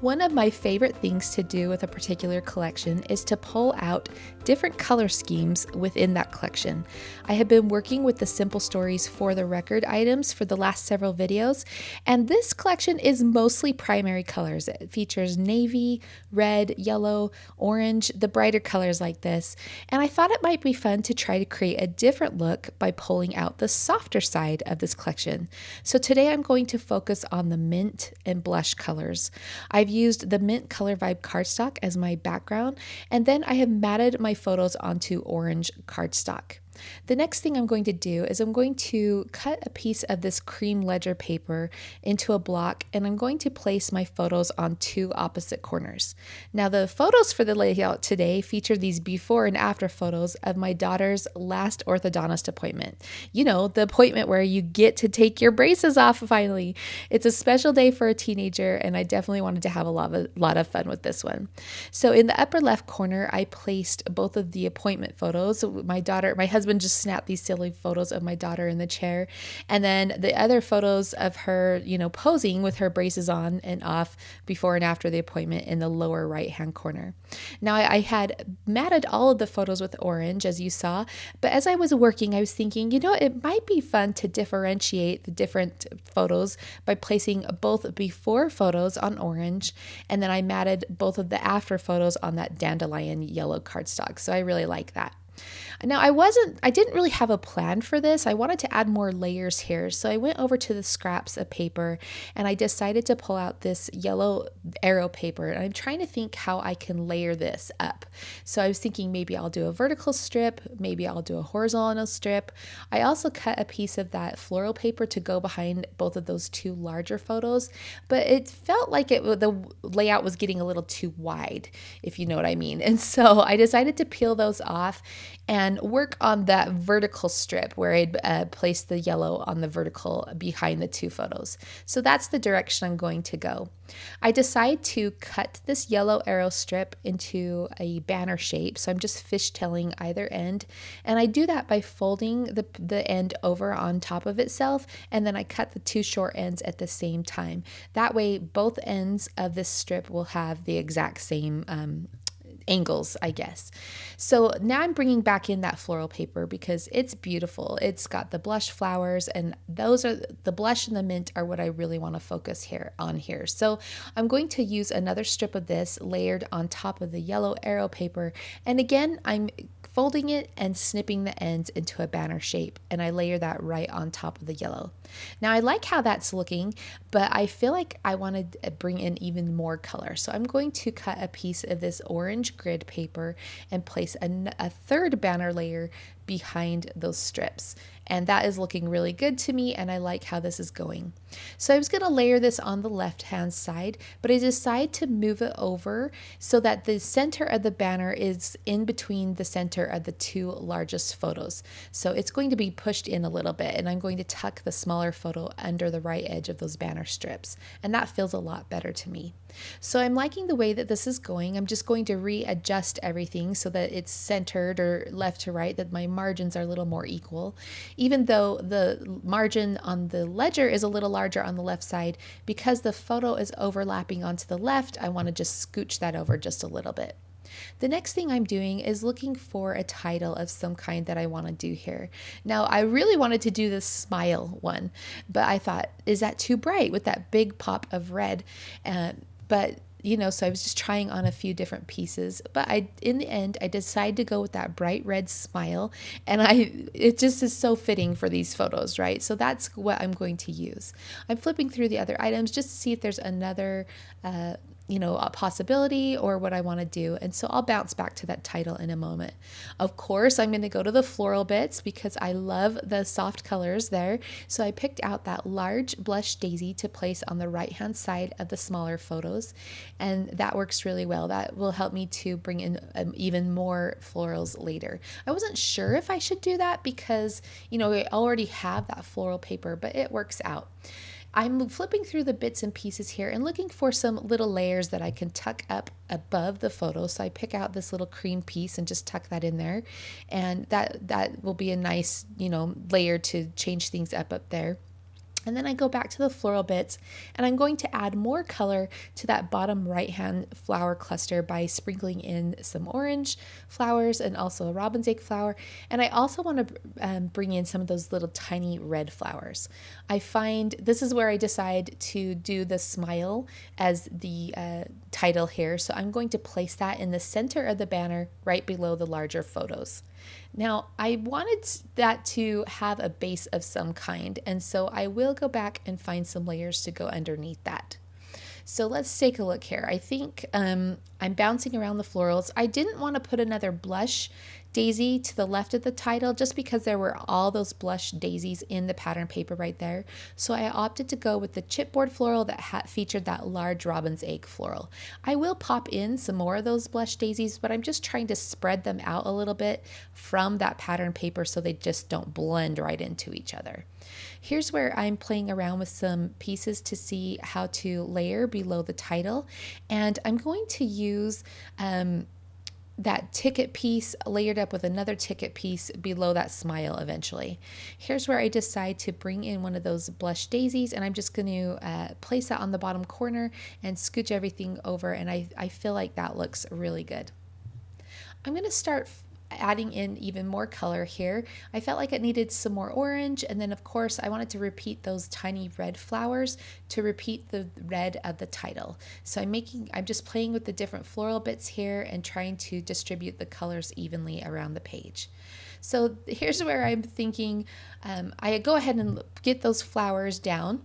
One of my favorite things to do with a particular collection is to pull out different color schemes within that collection. I have been working with the Simple Stories for the Record items for the last several videos, and this collection is mostly primary colors. It features navy, red, yellow, orange, the brighter colors like this, and I thought it might be fun to try to create a different look by pulling out the softer side of this collection. So today I'm going to focus on the mint and blush colors. I've used the mint color vibe cardstock as my background, and then I have matted my photos onto orange cardstock. The next thing I'm going to do is I'm going to cut a piece of this cream ledger paper into a block, and I'm going to place my photos on two opposite corners. Now the photos for the layout today feature these before and after photos of my daughter's last orthodontist appointment. You know, the appointment where you get to take your braces off finally. It's a special day for a teenager, and I definitely wanted to have a lot of fun with this one. So in the upper left corner, I placed both of the appointment photos. My husband just snapped these silly photos of my daughter in the chair, and then the other photos of her, posing with her braces on and off before and after the appointment in the lower right hand corner. Now I had matted all of the photos with orange, as you saw, but as I was working, I was thinking, it might be fun to differentiate the different photos by placing both before photos on orange, and then I matted both of the after photos on that dandelion yellow cardstock. So I really like that. Now I didn't really have a plan for this. I wanted to add more layers here. So I went over to the scraps of paper and I decided to pull out this yellow arrow paper, and I'm trying to think how I can layer this up. So I was thinking maybe I'll do a vertical strip, maybe I'll do a horizontal strip. I also cut a piece of that floral paper to go behind both of those two larger photos, but it felt like the layout was getting a little too wide, if you know what I mean. And so I decided to peel those off and work on that vertical strip where I'd placed the yellow on the vertical behind the two photos. So that's the direction I'm going to go. I decide to cut this yellow arrow strip into a banner shape. So I'm just fishtailing either end. And I do that by folding the end over on top of itself. And then I cut the two short ends at the same time. That way, both ends of this strip will have the exact same angles, I guess. So now I'm bringing back in that floral paper because it's beautiful. It's got the blush flowers, and those are the blush and the mint are what I really want to focus on here. So I'm going to use another strip of this layered on top of the yellow arrow paper. And again, I'm folding it and snipping the ends into a banner shape, and I layer that right on top of the yellow. Now I like how that's looking, but I feel like I want to bring in even more color. So I'm going to cut a piece of this orange grid paper and place a third banner layer behind those strips. And that is looking really good to me, and I like how this is going. So I was going to layer this on the left hand side, but I decide to move it over so that the center of the banner is in between the center of the two largest photos. So it's going to be pushed in a little bit, and I'm going to tuck the smaller photo under the right edge of those banner strips, and that feels a lot better to me. So I'm liking the way that this is going. I'm just going to readjust everything so that it's centered or left to right, that my margins are a little more equal. Even though the margin on the ledger is a little larger on the left side, because the photo is overlapping onto the left, I want to just scooch that over just a little bit. The next thing I'm doing is looking for a title of some kind that I want to do here. Now, I really wanted to do this smile one, but I thought, is that too bright with that big pop of red? So I was just trying on a few different pieces, but in the end, I decided to go with that bright red smile, and it just is so fitting for these photos, right? So that's what I'm going to use. I'm flipping through the other items just to see if there's another a possibility or what I want to do. And so I'll bounce back to that title in a moment. Of course, I'm going to go to the floral bits because I love the soft colors there. So I picked out that large blush daisy to place on the right hand side of the smaller photos. And that works really well. That will help me to bring in even more florals later. I wasn't sure if I should do that because, I already have that floral paper, but it works out. I'm flipping through the bits and pieces here and looking for some little layers that I can tuck up above the photo. So I pick out this little cream piece and just tuck that in there. And that will be a nice, layer to change things up there. And then I go back to the floral bits and I'm going to add more color to that bottom right hand flower cluster by sprinkling in some orange flowers and also a robin's egg flower. And I also want to bring in some of those little tiny red flowers. I find this is where I decide to do the smile as the title here. So I'm going to place that in the center of the banner right below the larger photos. Now, I wanted that to have a base of some kind, and so I will go back and find some layers to go underneath that. So let's take a look here. I think I'm bouncing around the florals. I didn't want to put another blush daisy to the left of the title just because there were all those blush daisies in the pattern paper right there. So I opted to go with the chipboard floral that featured that large robin's egg floral. I will pop in some more of those blush daisies, but I'm just trying to spread them out a little bit from that pattern paper so they just don't blend right into each other. Here's where I'm playing around with some pieces to see how to layer below the title, and I'm going to use that ticket piece layered up with another ticket piece below that smile eventually. Here's where I decide to bring in one of those blush daisies, and I'm just going to place that on the bottom corner and scooch everything over, and I feel like that looks really good. I'm going to start adding in even more color here. I felt like it needed some more orange, and then of course I wanted to repeat those tiny red flowers to repeat the red of the title. So I'm just playing with the different floral bits here and trying to distribute the colors evenly around the page. So here's where I'm thinking I go ahead and get those flowers down,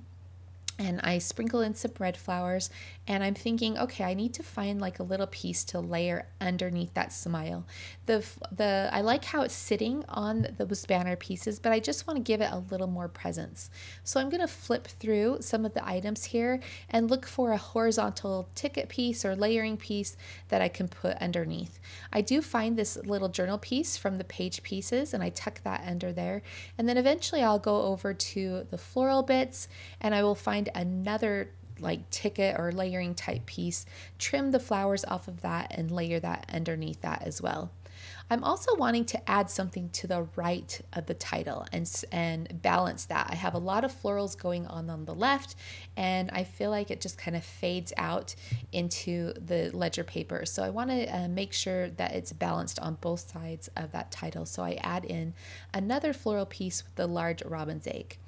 and I sprinkle in some red flowers, and I'm thinking, okay, I need to find like a little piece to layer underneath that smile. I like how it's sitting on those banner pieces, but I just want to give it a little more presence. So I'm going to flip through some of the items here and look for a horizontal ticket piece or layering piece that I can put underneath. I do find this little journal piece from the page pieces, and I tuck that under there. And then eventually I'll go over to the floral bits, and I will find another like ticket or layering type piece, trim the flowers off of that and layer that underneath that as well. I'm also wanting to add something to the right of the title and balance that. I have a lot of florals going on the left, and I feel like it just kind of fades out into the ledger paper. So I want to make sure that it's balanced on both sides of that title. So I add in another floral piece with the large robin's egg.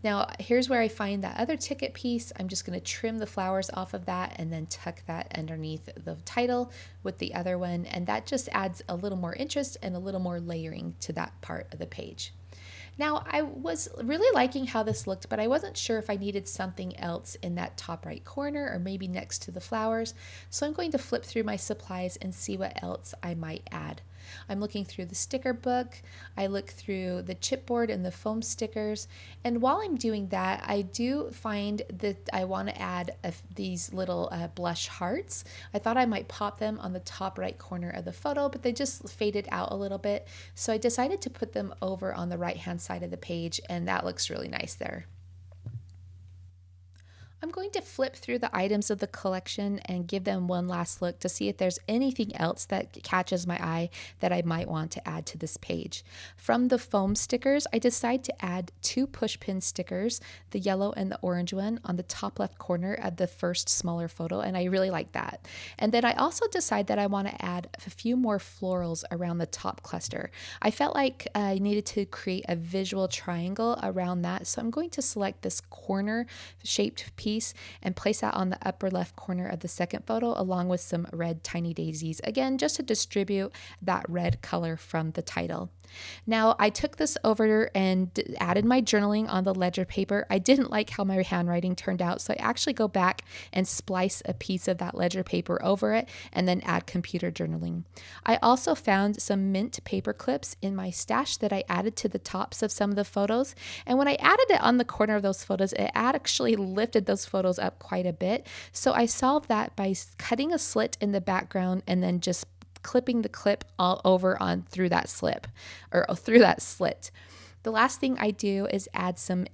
Now, here's where I find that other ticket piece. I'm just going to trim the flowers off of that and then tuck that underneath the title with the other one. And that just adds a little more interest and a little more layering to that part of the page. Now, I was really liking how this looked, but I wasn't sure if I needed something else in that top right corner or maybe next to the flowers. So I'm going to flip through my supplies and see what else I might add. I'm looking through the sticker book, I look through the chipboard and the foam stickers, and while I'm doing that, I do find that I want to add these little blush hearts. I thought I might pop them on the top right corner of the photo, but they just faded out a little bit, so I decided to put them over on the right hand side of the page, and that looks really nice there. I'm going to flip through the items of the collection and give them one last look to see if there's anything else that catches my eye that I might want to add to this page. From the foam stickers, I decide to add 2 push pin stickers, the yellow and the orange one, on the top left corner of the first smaller photo, and I really like that. And then I also decide that I want to add a few more florals around the top cluster. I felt like I needed to create a visual triangle around that, so I'm going to select this corner shaped piece and place that on the upper left corner of the second photo along with some red tiny daisies, again just to distribute that red color from the title. Now I took this over and added my journaling on the ledger paper. I didn't like how my handwriting turned out, so I actually go back and splice a piece of that ledger paper over it and then add computer journaling. I also found some mint paper clips in my stash that I added to the tops of some of the photos, and when I added it on the corner of those photos, it actually lifted those photos up quite a bit. So I solved that by cutting a slit in the background and then just clipping the clip all over on through that slip or through that slit. The last thing I do is add some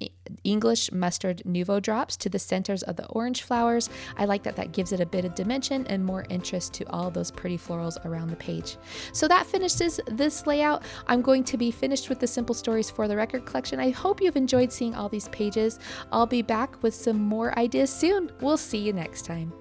English mustard Nuvo drops to the centers of the orange flowers. I like that gives it a bit of dimension and more interest to all those pretty florals around the page. So that finishes this layout. I'm going to be finished with the Simple Stories for the Record collection. I hope you've enjoyed seeing all these pages. I'll be back with some more ideas soon. We'll see you next time.